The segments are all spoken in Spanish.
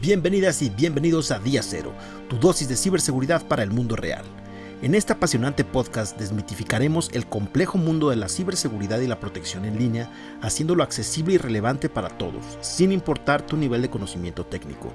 Bienvenidas y bienvenidos a Día Cero, tu dosis de ciberseguridad para el mundo real. En este apasionante podcast desmitificaremos el complejo mundo de la ciberseguridad y la protección en línea, haciéndolo accesible y relevante para todos, sin importar tu nivel de conocimiento técnico.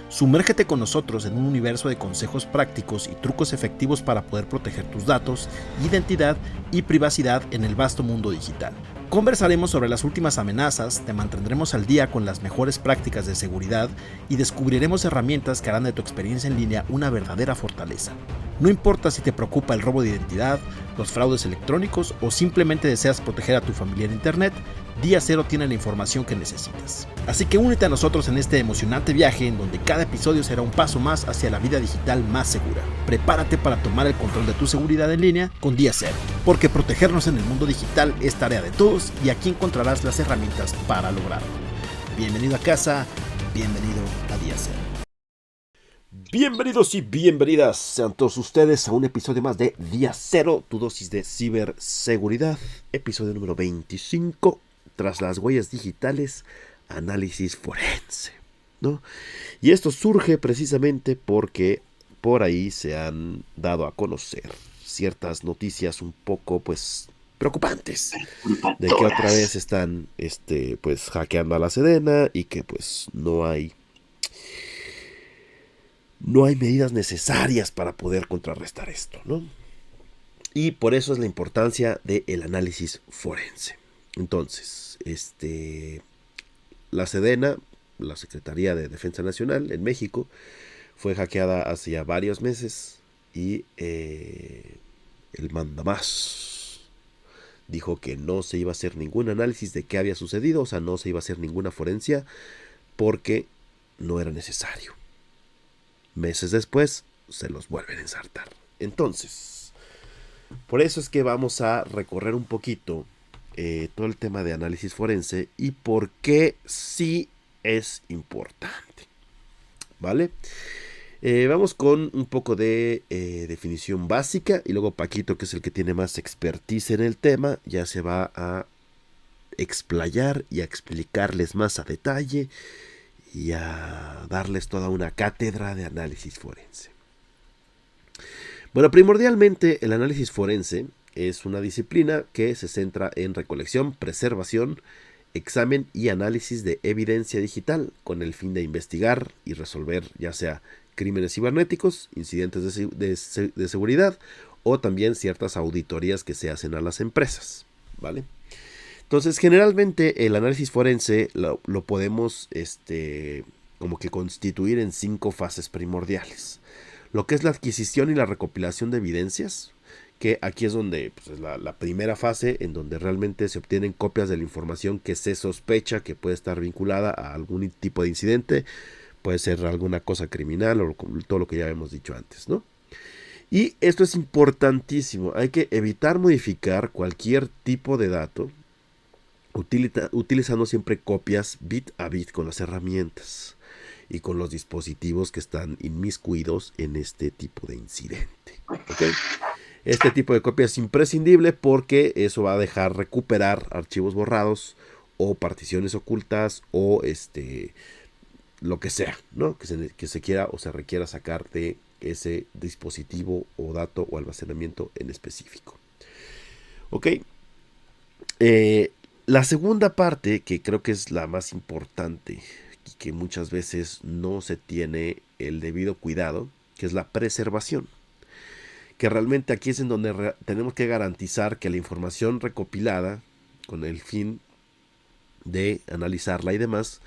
Sumérgete con nosotros en un universo de consejos prácticos y trucos efectivos para poder proteger tus datos, identidad y privacidad en el vasto mundo digital. Conversaremos sobre las últimas amenazas, te mantendremos al día con las mejores prácticas de seguridad y descubriremos herramientas que harán de tu experiencia en línea una verdadera fortaleza. No importa si te preocupa el robo de identidad, los fraudes electrónicos o simplemente deseas proteger a tu familia en internet, Día Cero tiene la información que necesitas. Así que únete a nosotros en este emocionante viaje en donde cada episodio será un paso más hacia la vida digital más segura. Prepárate para tomar el control de tu seguridad en línea con Día Cero, porque protegernos en el mundo digital es tarea de todos y aquí encontrarás las herramientas para lograrlo. Bienvenido a casa, bienvenido a Día Cero. Bienvenidos y bienvenidas sean todos ustedes a un episodio más de Día Cero, tu dosis de ciberseguridad, episodio número 25, tras las huellas digitales, análisis forense, ¿no? Y esto surge precisamente porque por ahí se han dado a conocer ciertas noticias un poco, preocupantes, de que otra vez están, hackeando a la Sedena y que, no hay medidas necesarias para poder contrarrestar esto, ¿no? Y por eso es la importancia del análisis forense. Entonces, la Sedena, la Secretaría de Defensa Nacional en México, fue hackeada hace ya varios meses y el mandamás dijo que no se iba a hacer ningún análisis de qué había sucedido, o sea, no se iba a hacer ninguna forencia porque no era necesario. Meses después se los vuelven a ensartar. Entonces, por eso es que vamos a recorrer un poquito todo el tema de análisis forense y por qué sí es importante, ¿vale? Vamos con un poco de definición básica y luego Paquito, que es el que tiene más expertise en el tema, ya se va a explayar y a explicarles más a detalle y a darles toda una cátedra de análisis forense. Bueno, primordialmente el análisis forense es una disciplina que se centra en recolección, preservación, examen y análisis de evidencia digital con el fin de investigar y resolver ya sea crímenes cibernéticos, incidentes de seguridad o también ciertas auditorías que se hacen a las empresas, ¿vale? Entonces, generalmente el análisis forense lo podemos como que constituir en 5 fases primordiales. Lo que es la adquisición y la recopilación de evidencias, que aquí es donde es la primera fase en donde realmente se obtienen copias de la información que se sospecha que puede estar vinculada a algún tipo de incidente, puede ser alguna cosa criminal o todo lo que ya hemos dicho antes, ¿no? Y esto es importantísimo, hay que evitar modificar cualquier tipo de dato utilizando siempre copias bit a bit con las herramientas y con los dispositivos que están inmiscuidos en este tipo de incidente, ¿okay? Este tipo de copia es imprescindible porque eso va a dejar recuperar archivos borrados o particiones ocultas o lo que sea, ¿no? Que se quiera o se requiera sacar de ese dispositivo o dato o almacenamiento en específico. Ok. La segunda parte, que creo que es la más importante y que muchas veces no se tiene el debido cuidado, que es la preservación. Que realmente aquí es en donde tenemos que garantizar que la información recopilada con el fin de analizarla y demás,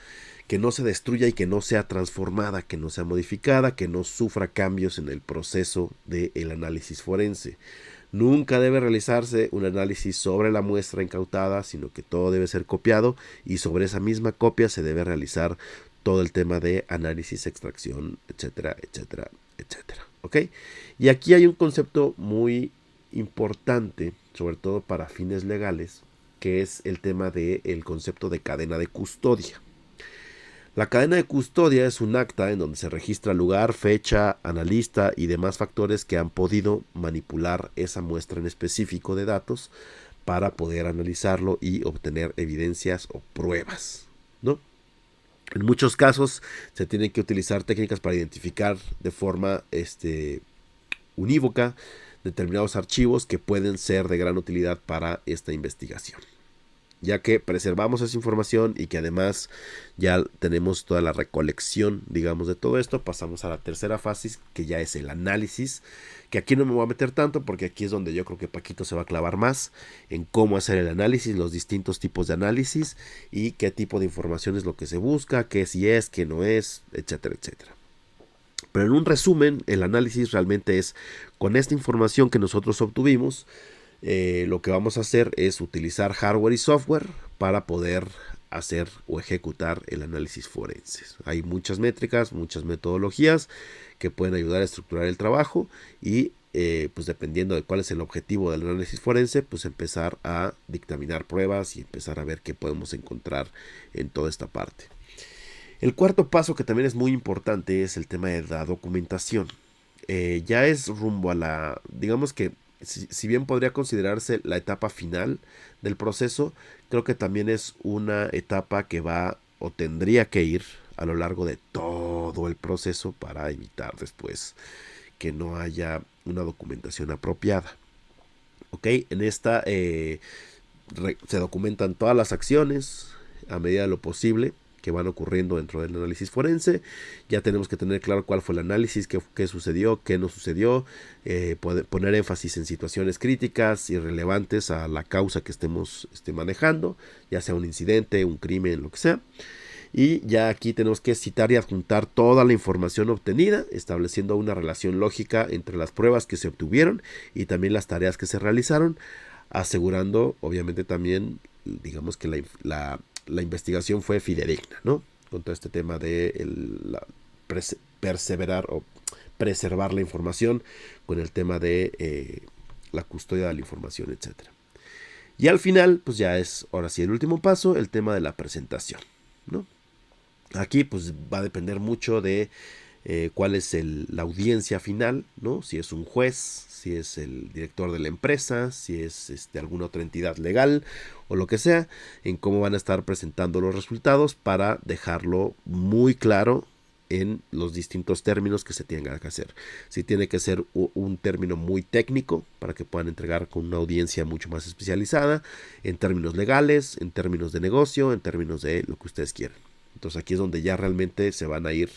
que no se destruya y que no sea transformada, que no sea modificada, que no sufra cambios en el proceso del análisis forense. Nunca debe realizarse un análisis sobre la muestra incautada, sino que todo debe ser copiado y sobre esa misma copia se debe realizar todo el tema de análisis, extracción, etcétera, etcétera, etcétera. ¿Ok? Y aquí hay un concepto muy importante, sobre todo para fines legales, que es el tema del concepto de cadena de custodia. La cadena de custodia es un acta en donde se registra lugar, fecha, analista y demás factores que han podido manipular esa muestra en específico de datos para poder analizarlo y obtener evidencias o pruebas, ¿no? En muchos casos se tienen que utilizar técnicas para identificar de forma unívoca determinados archivos que pueden ser de gran utilidad para esta investigación, ya que preservamos esa información y que además ya tenemos toda la recolección, digamos, de todo esto. Pasamos a la tercera fase, que ya es el análisis, que aquí no me voy a meter tanto porque aquí es donde yo creo que Paquito se va a clavar más en cómo hacer el análisis, los distintos tipos de análisis y qué tipo de información es lo que se busca, qué sí es, qué no es, etcétera, etcétera. Pero en un resumen, el análisis realmente es con esta información que nosotros obtuvimos, lo que vamos a hacer es utilizar hardware y software para poder hacer o ejecutar el análisis forense. Hay muchas métricas, muchas metodologías que pueden ayudar a estructurar el trabajo y pues dependiendo de cuál es el objetivo del análisis forense, pues empezar a dictaminar pruebas y empezar a ver qué podemos encontrar en toda esta parte. El cuarto paso, que también es muy importante, es el tema de la documentación. Ya es rumbo a la, digamos que si bien podría considerarse la etapa final del proceso, creo que también es una etapa que va o tendría que ir a lo largo de todo el proceso para evitar después que no haya una documentación apropiada. Ok, en esta se documentan todas las acciones a medida de lo posible que van ocurriendo dentro del análisis forense. Ya tenemos que tener claro cuál fue el análisis, qué sucedió, qué no sucedió, poner énfasis en situaciones críticas y relevantes a la causa que estemos manejando, ya sea un incidente, un crimen, lo que sea. Y ya aquí tenemos que citar y adjuntar toda la información obtenida, estableciendo una relación lógica entre las pruebas que se obtuvieron y también las tareas que se realizaron, asegurando obviamente también, digamos, que la investigación fue fidedigna, ¿no? Con todo este tema de perseverar o preservar la información, con el tema de la custodia de la información, etcétera. Y al final, pues ya es, ahora sí, el último paso, el tema de la presentación, ¿no? Aquí pues va a depender mucho de cuál es la audiencia final, ¿no? Si es un juez, si es el director de la empresa, si es alguna otra entidad legal o lo que sea, en cómo van a estar presentando los resultados para dejarlo muy claro en los distintos términos que se tengan que hacer. Si tiene que ser un término muy técnico para que puedan entregar con una audiencia mucho más especializada, en términos legales, en términos de negocio, en términos de lo que ustedes quieran. Entonces aquí es donde ya realmente se van a ir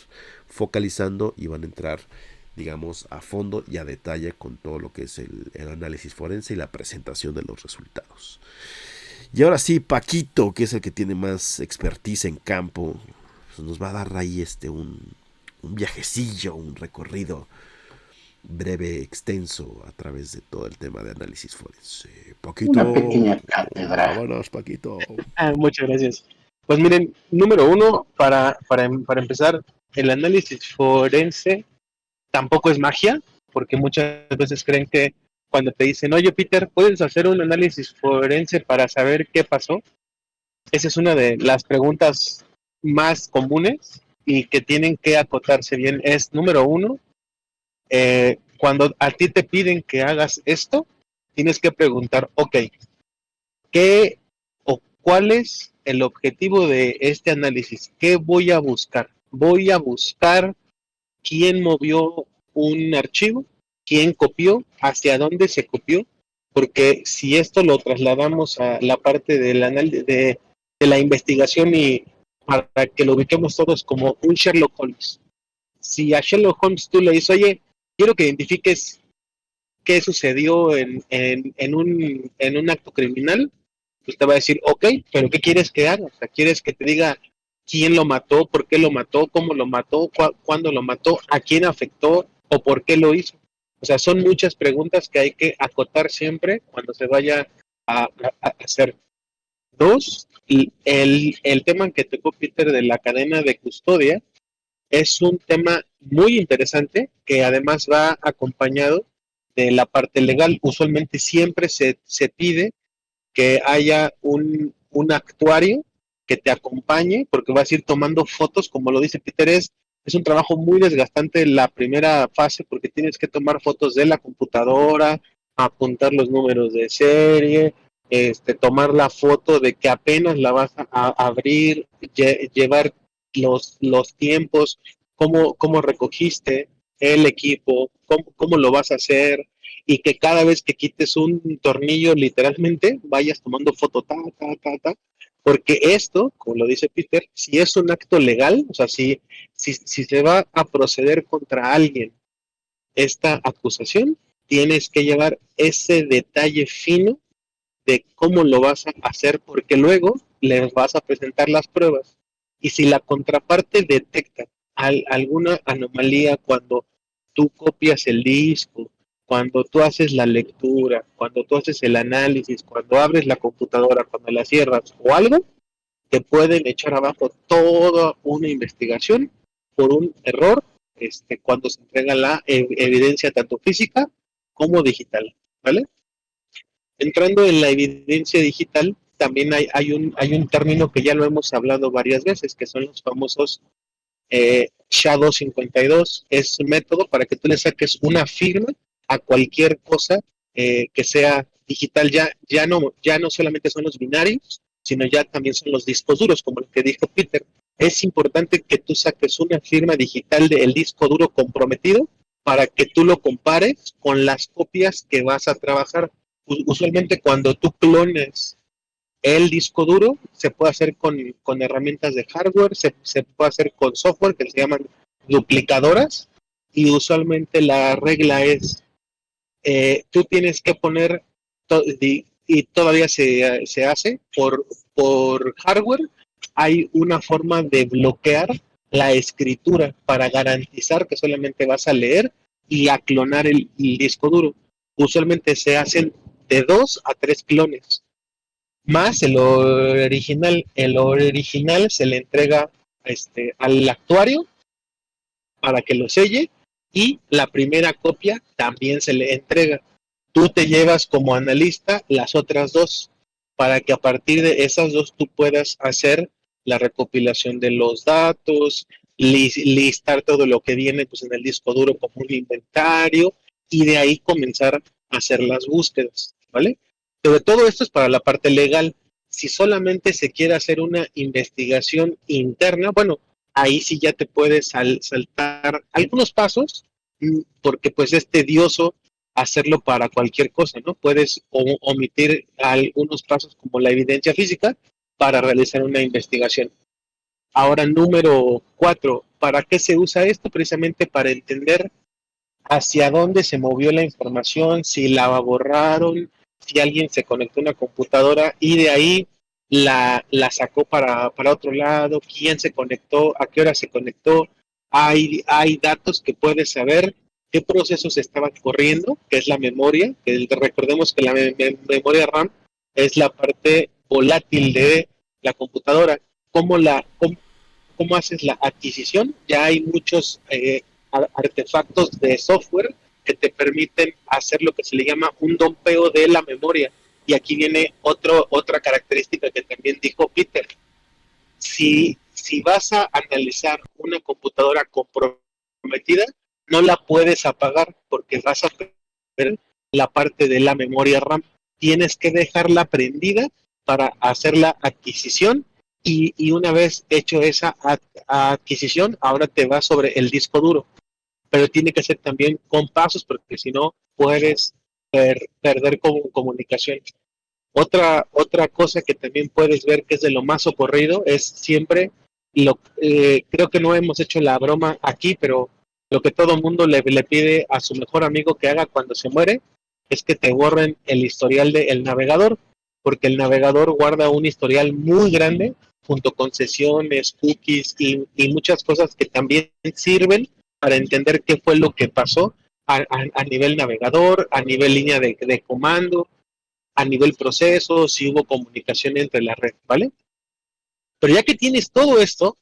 focalizando y van a entrar, digamos, a fondo y a detalle con todo lo que es el análisis forense y la presentación de los resultados. Y ahora sí, Paquito, que es el que tiene más expertise en campo, pues nos va a dar ahí un viajecillo, un recorrido breve, extenso, a través de todo el tema de análisis forense. Una Paquito, pequeña cátedra. vámonos, Paquito. Muchas gracias. Pues miren, número uno, para empezar, el análisis forense tampoco es magia, porque muchas veces creen que cuando te dicen, oye Peter, ¿puedes hacer un análisis forense para saber qué pasó? Esa es una de las preguntas más comunes y que tienen que acotarse bien. Es número uno, cuando a ti te piden que hagas esto, tienes que preguntar, ok, ¿qué o cuál es el objetivo de este análisis? ¿Qué voy a buscar? Voy a buscar quién movió un archivo, quién copió, hacia dónde se copió, porque si esto lo trasladamos a la parte del de la investigación y para que lo ubiquemos todos como un Sherlock Holmes. Si a Sherlock Holmes tú le dices, oye, quiero que identifiques qué sucedió en un acto criminal, pues te va a decir, ok, pero ¿qué quieres que haga? O sea, ¿quieres que te diga quién lo mató, por qué lo mató, cómo lo mató, cuándo lo mató, a quién afectó o por qué lo hizo? O sea, son muchas preguntas que hay que acotar siempre cuando se vaya a hacer. Dos, el tema que tocó Peter de la cadena de custodia es un tema muy interesante que además va acompañado de la parte legal. Usualmente siempre se pide que haya un actuario que te acompañe, porque vas a ir tomando fotos, como lo dice Peter, es un trabajo muy desgastante la primera fase, porque tienes que tomar fotos de la computadora, apuntar los números de serie, tomar la foto de que apenas la vas a abrir, llevar los tiempos, cómo recogiste el equipo, cómo lo vas a hacer, y que cada vez que quites un tornillo, literalmente, vayas tomando foto, porque esto, como lo dice Peter, si es un acto legal, o sea, si se va a proceder contra alguien esta acusación, tienes que llevar ese detalle fino de cómo lo vas a hacer, porque luego les vas a presentar las pruebas. Y si la contraparte detecta alguna anomalía cuando tú copias el disco, cuando tú haces la lectura, cuando tú haces el análisis, cuando abres la computadora, cuando la cierras o algo, te pueden echar abajo toda una investigación por un error cuando se entrega la evidencia tanto física como digital, ¿vale? Entrando en la evidencia digital, también hay un término que ya lo hemos hablado varias veces, que son los famosos SHA-252. Es un método para que tú le saques una firma a cualquier cosa que sea digital. Ya no solamente son los binarios, sino ya también son los discos duros, como el que dijo Peter. Es importante que tú saques una firma digital del disco duro comprometido para que tú lo compares con las copias que vas a trabajar. Usualmente cuando tú clones el disco duro, se puede hacer con herramientas de hardware, se puede hacer con software que se llaman duplicadoras, y usualmente la regla es, tú tienes que poner, y todavía se hace por hardware, hay una forma de bloquear la escritura para garantizar que solamente vas a leer y a clonar el disco duro. Usualmente se hacen de 2 a 3 clones más el original. El original se le entrega al actuario para que lo selle, y la primera copia también se le entrega. Tú te llevas como analista las otras 2 para que a partir de esas 2 tú puedas hacer la recopilación de los datos, listar todo lo que viene pues en el disco duro como un inventario, y de ahí comenzar a hacer las búsquedas, ¿vale? Pero todo esto es para la parte legal. Si solamente se quiere hacer una investigación interna, bueno, ahí sí ya te puedes saltar algunos pasos, porque pues es tedioso hacerlo para cualquier cosa, ¿no? Puedes omitir algunos pasos como la evidencia física para realizar una investigación. Ahora, número 4, ¿para qué se usa esto? Precisamente para entender hacia dónde se movió la información, si la borraron, si alguien se conectó a una computadora y de ahí la sacó para otro lado, quién se conectó, a qué hora se conectó. Hay datos que puedes saber qué procesos estaban corriendo, que es la memoria, que recordemos que la memoria RAM es la parte volátil de la computadora. ¿Cómo haces la adquisición? Ya hay muchos artefactos de software que te permiten hacer lo que se le llama un dompeo de la memoria. Y aquí viene otra característica que también dijo Peter. Si vas a analizar una computadora comprometida, no la puedes apagar porque vas a perder la parte de la memoria RAM. Tienes que dejarla prendida para hacer la adquisición, y una vez hecho esa adquisición, ahora te vas sobre el disco duro. Pero tiene que ser también con pasos porque si no puedes perder comunicación. Otra cosa que también puedes ver que es de lo más ocurrido es siempre, creo que no hemos hecho la broma aquí, pero lo que todo mundo le pide a su mejor amigo que haga cuando se muere es que te borren el historial del navegador, porque el navegador guarda un historial muy grande junto con sesiones, cookies y muchas cosas que también sirven para entender qué fue lo que pasó a nivel navegador, a nivel línea de comando, a nivel proceso, si hubo comunicación entre la red, ¿vale? Pero ya que tienes todo esto,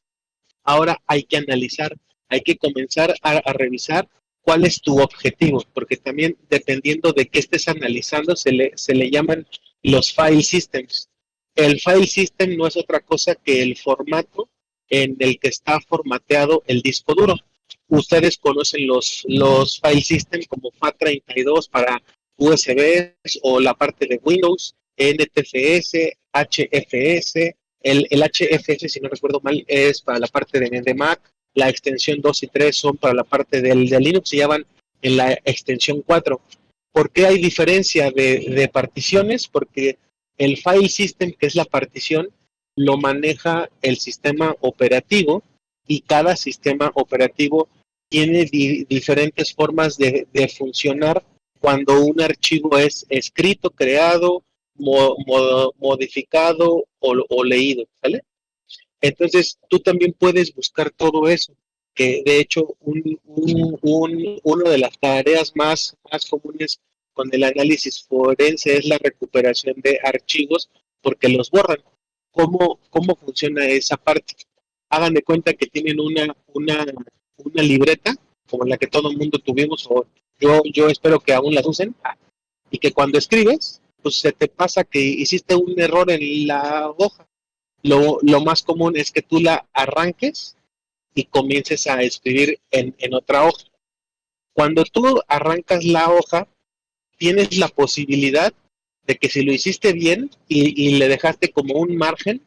ahora hay que analizar, hay que comenzar a revisar cuál es tu objetivo, porque también dependiendo de qué estés analizando, se le llaman los file systems. El file system no es otra cosa que el formato en el que está formateado el disco duro. Ustedes conocen los file systems como FAT32 para USB o la parte de Windows, NTFS, HFS, el HFS, si no recuerdo mal, es para la parte de Mac, la extensión 2 y 3 son para la parte de Linux, se llaman en la extensión 4. ¿Por qué hay diferencia de particiones? Porque el file system, que es la partición, lo maneja el sistema operativo y cada sistema operativo tiene diferentes formas de funcionar cuando un archivo es escrito, creado, modificado o leído, ¿vale? Entonces, tú también puedes buscar todo eso, que de hecho una de las tareas más comunes con el análisis forense es la recuperación de archivos porque los borran. ¿Cómo funciona esa parte? Hagan de cuenta que tienen una libreta, como la que todo el mundo tuvimos, o yo espero que aún las usen, y que cuando escribes, pues se te pasa que hiciste un error en la hoja. Lo más común es que tú la arranques y comiences a escribir en otra hoja. Cuando tú arrancas la hoja, tienes la posibilidad de que si lo hiciste bien y le dejaste como un margen,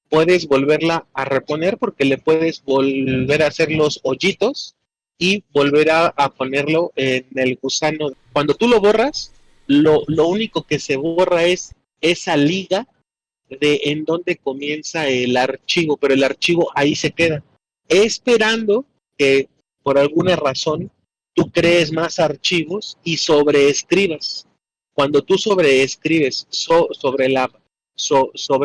puedes volverla a reponer porque le puedes volver a hacer los hoyitos y volver a ponerlo en el gusano. Cuando tú lo borras, lo único que se borra es esa liga de en donde comienza el archivo, pero el archivo ahí se queda, esperando que por alguna razón tú crees más archivos y sobreescribas. Cuando tú sobreescribes sobre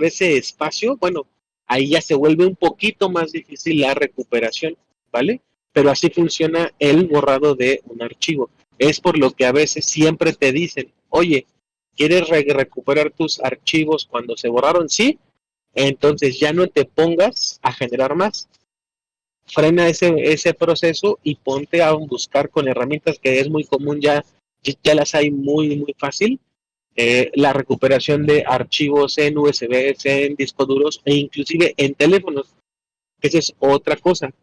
ese espacio, bueno, ahí ya se vuelve un poquito más difícil la recuperación, ¿vale? Pero así funciona el borrado de un archivo. Es por lo que a veces siempre te dicen, oye, ¿quieres recuperar tus archivos cuando se borraron? Sí, entonces ya no te pongas a generar más. Frena ese proceso y ponte a buscar con herramientas que es muy común, ya las hay muy fácil. La recuperación de archivos en USB, en discos duros e inclusive en teléfonos. Esa es otra cosa.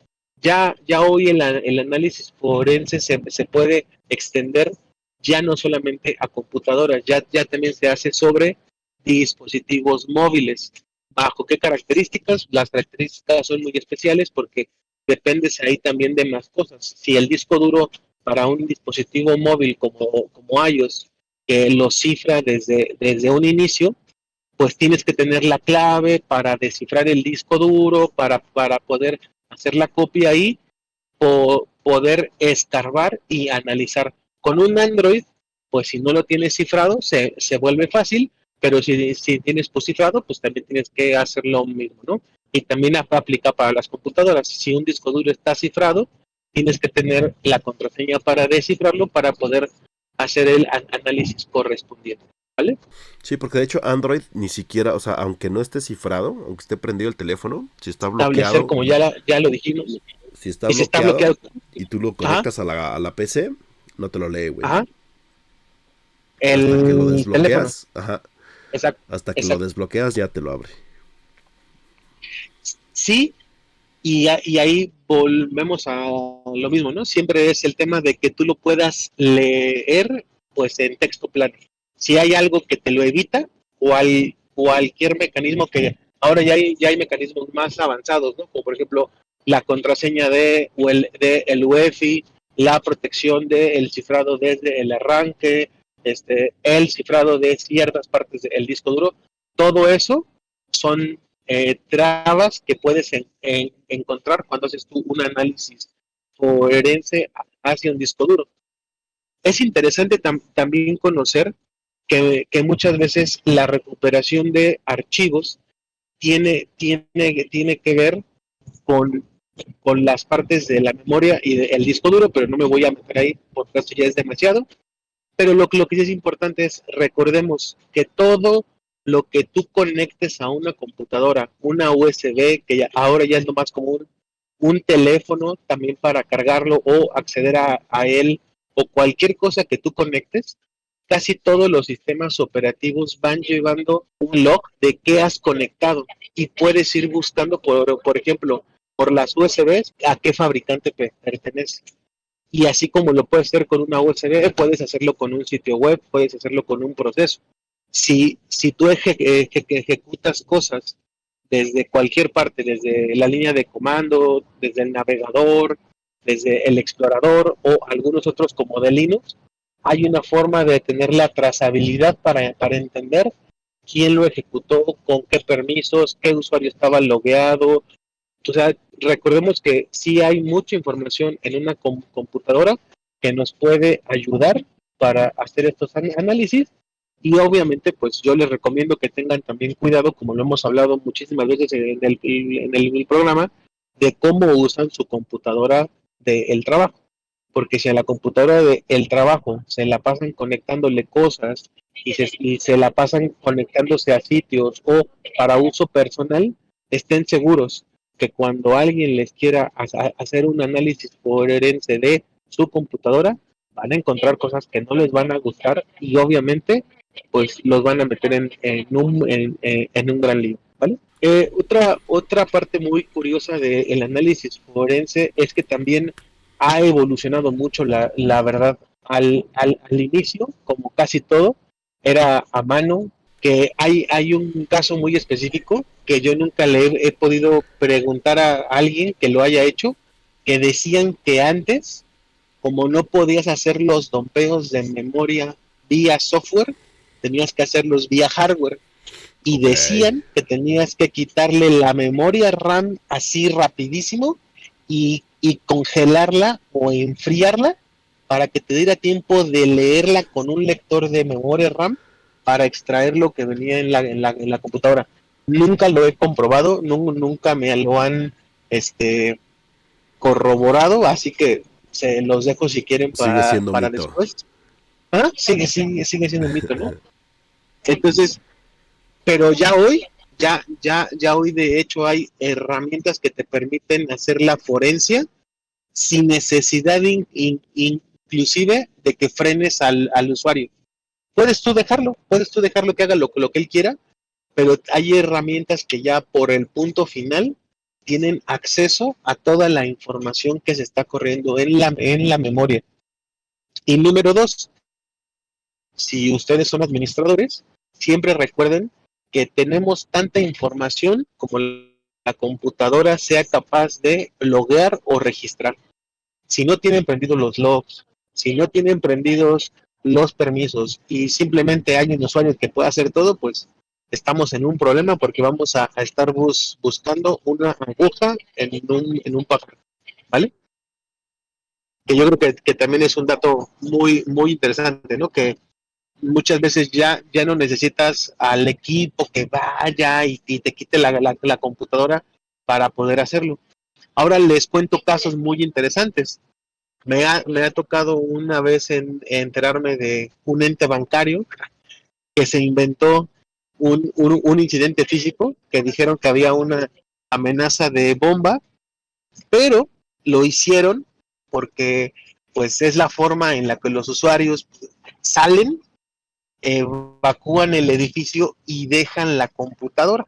Ya hoy el análisis forense se puede extender ya no solamente a computadoras, ya también se hace sobre dispositivos móviles. ¿Bajo qué características? Las características son muy especiales porque dependes ahí también de más cosas. Si el disco duro para un dispositivo móvil como iOS, que lo cifra desde un inicio, pues tienes que tener la clave para descifrar el disco duro, para poder hacer la copia y poder escarbar y analizar. Con un Android, pues si no lo tienes cifrado, se vuelve fácil, pero si tienes pues cifrado, pues también tienes que hacer lo mismo, ¿no? Y también aplica para las computadoras. Si un disco duro está cifrado, tienes que tener la contraseña para descifrarlo para poder hacer el análisis correspondiente, ¿vale? Sí, porque de hecho Android ni siquiera, o sea, aunque no esté cifrado, aunque esté prendido el teléfono, si está Establecer, bloqueado, como ya lo dijimos, si está y si está bloqueado bloqueado, y tú lo ajá, conectas a la PC, no te lo lee, güey. ajá, Hasta que lo el teléfono, desbloqueas, ajá, exacto, hasta que lo exacto. desbloqueas ya te lo abre. Sí, y ahí volvemos a lo mismo, ¿no? Siempre es el tema de que tú lo puedas leer, pues en texto plano. Si hay algo que te lo evita, cualquier mecanismo que ahora ya hay mecanismos más avanzados, ¿no? Como por ejemplo la contraseña el UEFI, la protección del cifrado desde el arranque, el cifrado de ciertas partes del disco duro. Todo eso son trabas que puedes encontrar cuando haces tú un análisis forense hacia un disco duro. Es interesante también conocer que muchas veces la recuperación de archivos tiene que ver con, con las partes de la memoria y del disco duro, pero no me voy a meter ahí porque esto ya es demasiado. Pero lo que sí es importante es, recordemos que todo lo que tú conectes a una computadora, una USB, que ahora ya es lo más común, un teléfono también para cargarlo o acceder a él, o cualquier cosa que tú conectes, casi todos los sistemas operativos van llevando un log de qué has conectado y puedes ir buscando, por ejemplo, por las USBs, a qué fabricante pertenece. Y así como lo puedes hacer con una USB, puedes hacerlo con un sitio web, puedes hacerlo con un proceso. Si tú ejecutas cosas desde cualquier parte, desde la línea de comando, desde el navegador, desde el explorador o algunos otros como de Linux, hay una forma de tener la trazabilidad para entender quién lo ejecutó, con qué permisos, qué usuario estaba logueado. O sea, recordemos que sí hay mucha información en una computadora que nos puede ayudar para hacer estos análisis y obviamente pues yo les recomiendo que tengan también cuidado, como lo hemos hablado muchísimas veces en el programa, de cómo usan su computadora del trabajo. Porque si a la computadora del trabajo se la pasan conectándole cosas y se la pasan conectándose a sitios o para uso personal, estén seguros que cuando alguien les quiera hacer un análisis forense de su computadora, van a encontrar cosas que no les van a gustar y obviamente pues los van a meter en un gran lío, ¿vale? Otra parte muy curiosa del análisis forense es que también ha evolucionado mucho la verdad. Al inicio, como casi todo, era a mano, que hay un caso muy específico que yo nunca le he podido preguntar a alguien que lo haya hecho, que decían que antes, como no podías hacer los dompeos de memoria vía software, tenías que hacerlos vía hardware. Y Ok. decían que tenías que quitarle la memoria RAM así rapidísimo y congelarla o enfriarla para que te diera tiempo de leerla con un lector de memoria RAM para extraer lo que venía en la computadora. Nunca lo he comprobado, nunca me lo han este, corroborado, así que se los dejo si quieren Sigue para, siendo para mito. después. ¿Ah? Sigue siendo un mito, ¿no? Entonces, pero ya hoy de hecho hay herramientas que te permiten hacer la forencia sin necesidad inclusive de que frenes al usuario. Puedes tú dejarlo que haga lo que él quiera, pero hay herramientas que ya por el punto final tienen acceso a toda la información que se está corriendo en la memoria. Y número dos, si ustedes son administradores, siempre recuerden que tenemos tanta información como la computadora sea capaz de loguear o registrar. Si no tienen prendidos los logs, si no tienen prendidos los permisos y simplemente hay un usuario que pueda hacer todo, pues estamos en un problema porque vamos a estar buscando una aguja en un papel, ¿vale? Que yo creo que también es un dato muy, muy interesante, ¿no? Que muchas veces ya no necesitas al equipo que vaya y te quite la computadora para poder hacerlo. Ahora les cuento casos muy interesantes. Me ha tocado una vez enterarme de un ente bancario que se inventó un incidente físico, que dijeron que había una amenaza de bomba, pero lo hicieron porque pues es la forma en la que los usuarios salen, evacúan el edificio y dejan la computadora.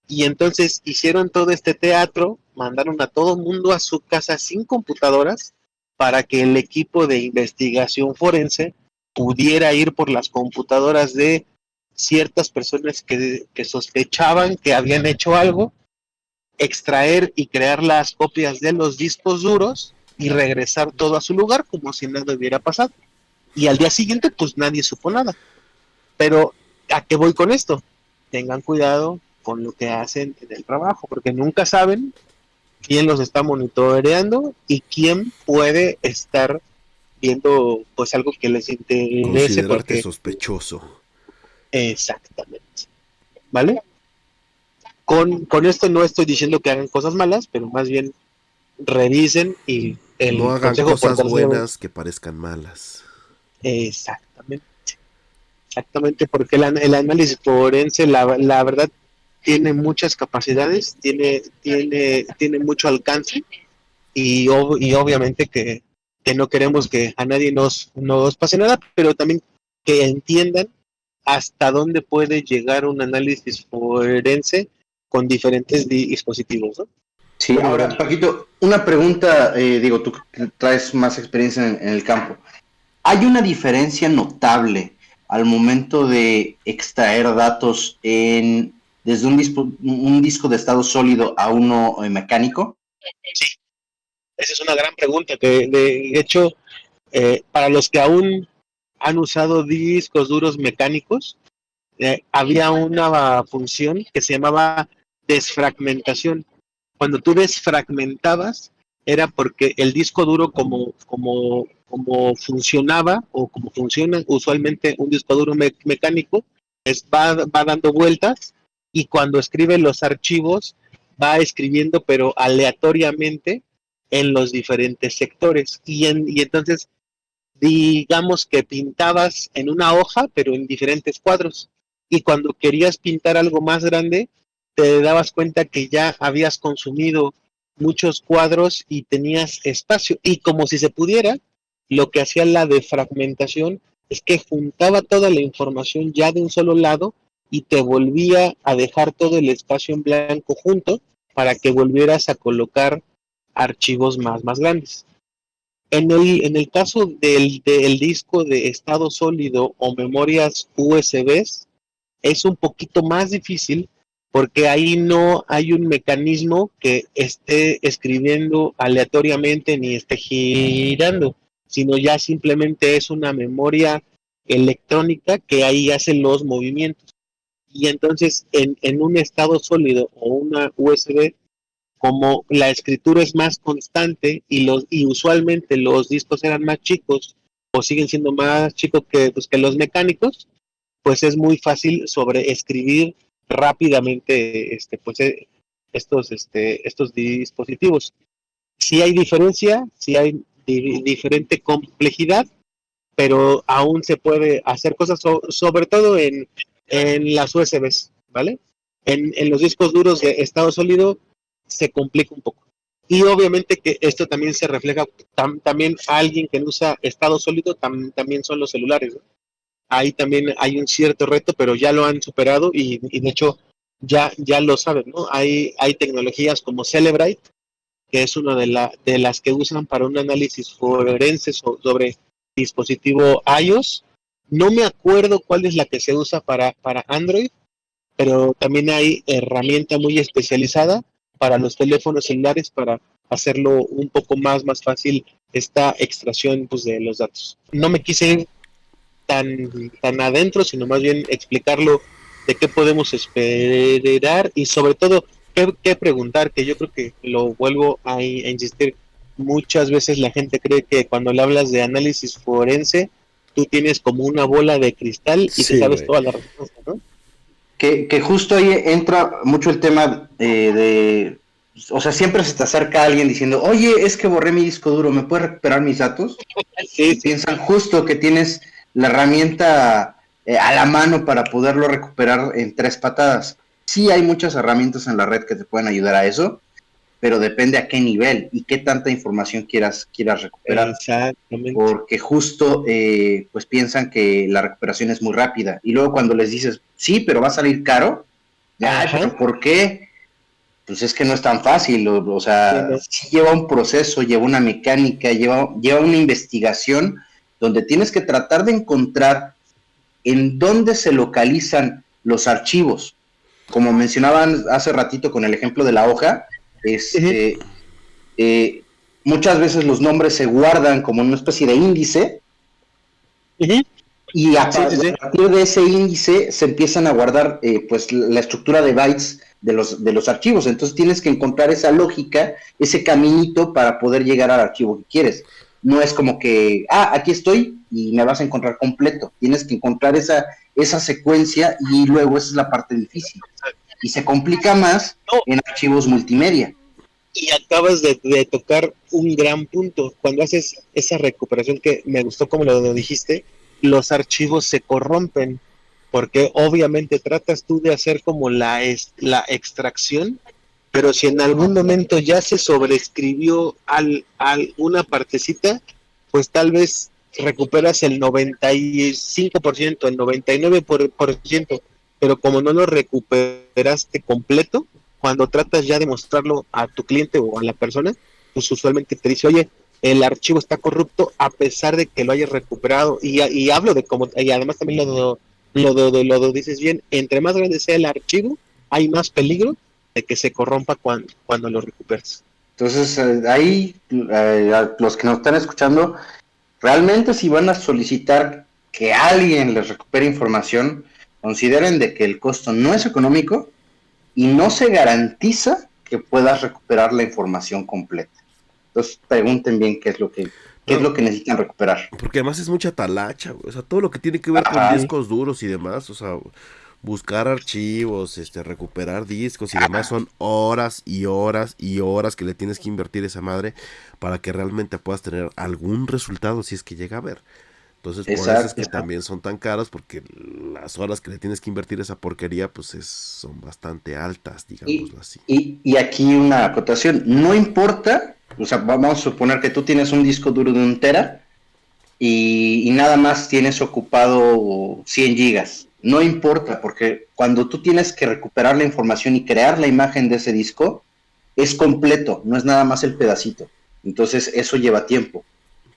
Y entonces hicieron todo este teatro, mandaron a todo el mundo a su casa sin computadoras para que el equipo de investigación forense pudiera ir por las computadoras de ciertas personas que sospechaban que habían hecho algo, extraer y crear las copias de los discos duros y regresar todo a su lugar como si nada hubiera pasado. Y al día siguiente, pues nadie supo nada. Pero, ¿a qué voy con esto? Tengan cuidado con lo que hacen en el trabajo, porque nunca saben quién los está monitoreando y quién puede estar viendo pues algo que les interese Considerarte porque sospechoso. exactamente, ¿vale? Con esto no estoy diciendo que hagan cosas malas, pero más bien revisen y No el hagan consejo por cosas tercero, buenas que parezcan malas. exactamente, exactamente, porque el análisis forense, la verdad, tiene muchas capacidades, tiene mucho alcance y obviamente que no queremos que a nadie nos pase nada, pero también que entiendan hasta dónde puede llegar un análisis forense con diferentes dispositivos, ¿no? Sí, Bueno, ahora, Paquito, una pregunta, digo, tú que traes más experiencia en el campo. ¿Hay una diferencia notable al momento de extraer datos desde un disco de estado sólido a uno mecánico? Sí, esa es una gran pregunta. De hecho, para los que aún han usado discos duros mecánicos, había una función que se llamaba desfragmentación. Cuando tú desfragmentabas, era porque el disco duro, como funcionaba o como funciona usualmente un disco duro mecánico, va dando vueltas y cuando escribe los archivos va escribiendo pero aleatoriamente en los diferentes sectores y entonces digamos que pintabas en una hoja pero en diferentes cuadros y cuando querías pintar algo más grande te dabas cuenta que ya habías consumido muchos cuadros y tenías espacio y como si se pudiera, lo que hacía la defragmentación es que juntaba toda la información ya de un solo lado y te volvía a dejar todo el espacio en blanco junto para que volvieras a colocar archivos más grandes. En el caso del disco de estado sólido o memorias USBs, es un poquito más difícil porque ahí no hay un mecanismo que esté escribiendo aleatoriamente ni esté girando, sino ya simplemente es una memoria electrónica que ahí hace los movimientos. Y entonces en un estado sólido o una USB, como la escritura es más constante y usualmente los discos eran más chicos o siguen siendo más chicos que los mecánicos, pues es muy fácil sobreescribir rápidamente estos dispositivos. Sí hay diferencia, sí hay diferente complejidad, pero aún se puede hacer cosas, sobre todo en las USBs, ¿vale? En los discos duros de estado sólido se complica un poco. Y obviamente que esto también se refleja, también a alguien que no usa estado sólido, también son los celulares, ¿no? Ahí también hay un cierto reto, pero ya lo han superado y de hecho ya lo saben, ¿no? Hay tecnologías como Celebrite, que es una de las que usan para un análisis forense sobre dispositivo iOS. No me acuerdo cuál es la que se usa para Android, pero también hay herramienta muy especializada para los teléfonos celulares para hacerlo un poco más fácil esta extracción pues, de los datos. No me quise ir tan adentro, sino más bien explicarlo de qué podemos esperar y sobre todo qué preguntar, que yo creo que lo vuelvo a insistir. Muchas veces la gente cree que cuando le hablas de análisis forense, tú tienes como una bola de cristal y te Sí, sabes güey. toda la respuesta, ¿no? Que justo ahí entra mucho el tema o sea, siempre se te acerca alguien diciendo, oye, es que borré mi disco duro, ¿me puedes recuperar mis datos? Sí, Y sí. piensan justo que tienes la herramienta a la mano para poderlo recuperar en 3 patadas. Sí hay muchas herramientas en la red que te pueden ayudar a eso, pero depende a qué nivel y qué tanta información quieras recuperar. Exactamente. Porque justo pues piensan que la recuperación es muy rápida. Y luego cuando les dices, sí, pero va a salir caro, ay, Ajá. pero ¿por qué? Pues es que no es tan fácil, o Sí, sea, no. sí lleva un proceso, lleva una mecánica, lleva una investigación donde tienes que tratar de encontrar en dónde se localizan los archivos. Como mencionaban hace ratito con el ejemplo de la hoja, Ujú, eh, muchas veces los nombres se guardan como una especie de índice ujú. y Sí, sí, sí. partir de ese índice se empiezan a guardar pues la estructura de bytes de los archivos. Entonces tienes que encontrar esa lógica, ese caminito para poder llegar al archivo que quieres. No es como que, aquí estoy y me vas a encontrar completo. Tienes que encontrar esa secuencia y luego esa es la parte difícil. Y se complica más No, en archivos multimedia. y acabas de tocar un gran punto. Cuando haces esa recuperación, que me gustó como lo dijiste, los archivos se corrompen, porque obviamente tratas tú de hacer como la extracción, pero si en algún momento ya se sobreescribió alguna partecita, pues tal vez recuperas el 95%, el 99%, pero como no lo recuperaste completo, cuando tratas ya de mostrarlo a tu cliente o a la persona, pues usualmente te dice, oye, el archivo está corrupto a pesar de que lo hayas recuperado. Y hablo de cómo, y además también lo dices bien, entre más grande sea el archivo, hay más peligro de que se corrompa cuando lo recuperes. Entonces, ahí, a los que nos están escuchando, realmente si van a solicitar que alguien les recupere información, consideren de que el costo no es económico y no se garantiza que puedas recuperar la información completa. Entonces, pregunten bien qué es No, lo que necesitan recuperar. porque además es mucha talacha, güey. O sea, todo lo que tiene que ver con Ajá. Sí. discos duros y demás, o sea, buscar archivos, recuperar discos y demás son horas y horas y horas que le tienes que invertir esa madre para que realmente puedas tener algún resultado si es que llega a ver. Entonces, por eso es Exacto. que también son tan caros, porque las horas que le tienes que invertir a esa porquería, pues son bastante altas, Y, digámoslo así. y aquí una acotación, no importa, o sea, vamos a suponer que tú tienes un disco duro de 1 tera y nada más tienes ocupado 100 gigas. No importa, porque cuando tú tienes que recuperar la información y crear la imagen de ese disco, es completo, no es nada más el pedacito. Entonces, eso lleva tiempo.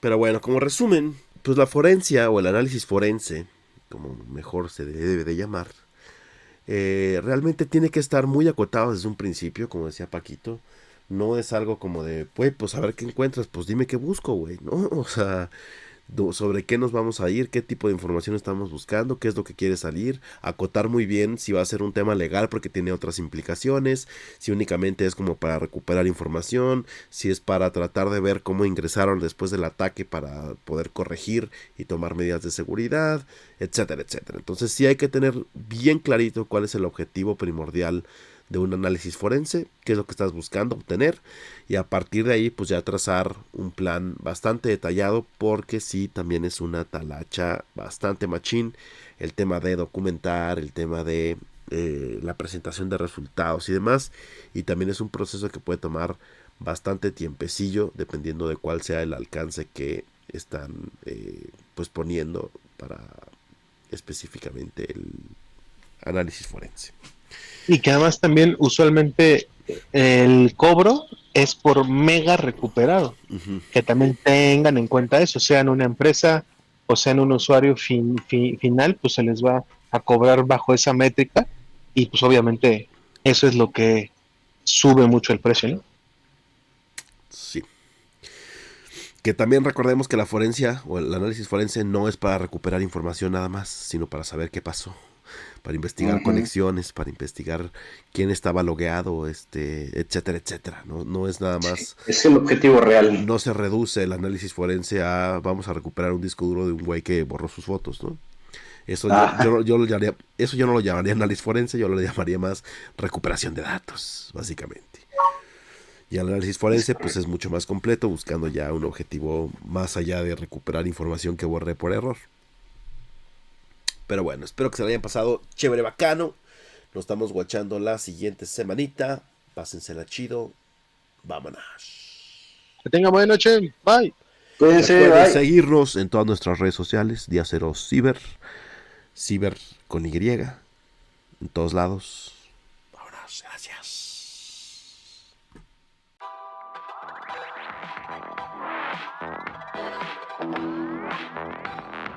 Pero bueno, como resumen, pues la forencia o el análisis forense, como mejor se debe de llamar, realmente tiene que estar muy acotado desde un principio, como decía Paquito. No es algo como de, pues a ver qué encuentras, pues dime qué busco, güey, ¿no? O sea, sobre qué nos vamos a ir, qué tipo de información estamos buscando, qué es lo que quiere salir, acotar muy bien si va a ser un tema legal porque tiene otras implicaciones, si únicamente es como para recuperar información, si es para tratar de ver cómo ingresaron después del ataque para poder corregir y tomar medidas de seguridad, etcétera, etcétera. Entonces sí hay que tener bien clarito cuál es el objetivo primordial de un análisis forense, qué es lo que estás buscando obtener y a partir de ahí pues ya trazar un plan bastante detallado porque sí también es una talacha bastante machín el tema de documentar, el tema de la presentación de resultados y demás y también es un proceso que puede tomar bastante tiempecillo dependiendo de cuál sea el alcance que están pues poniendo para específicamente el análisis forense. Y que además también usualmente el cobro es por mega recuperado. Uh-huh. Que también tengan en cuenta eso, sean una empresa o sean un usuario final, pues se les va a cobrar bajo esa métrica y pues obviamente eso es lo que sube mucho el precio, ¿no? Sí. Que también recordemos que la forencia o el análisis forense no es para recuperar información nada más, sino para saber qué pasó, para investigar Ujú. conexiones, para investigar quién estaba logueado, etcétera, etcétera. No, no es nada más, Es el objetivo real. no se reduce el análisis forense a vamos a recuperar un disco duro de un güey que borró sus fotos, ¿no? Eso Ajá. yo lo llamaría, eso yo no lo llamaría análisis forense, yo lo llamaría más recuperación de datos, básicamente. Y el análisis Es forense pues correcto. es mucho más completo, buscando ya un objetivo más allá de recuperar información que borré por error. Pero bueno, espero que se lo hayan pasado chévere, bacano. Nos estamos guachando la siguiente semanita. Pásensela chido. Vámonos. Que tengan buena noche, bye. Cuídense, Recuerden bye. seguirnos en todas nuestras redes sociales. Día Cero Ciber. Ciber con Y. En todos lados. Vámonos. Gracias.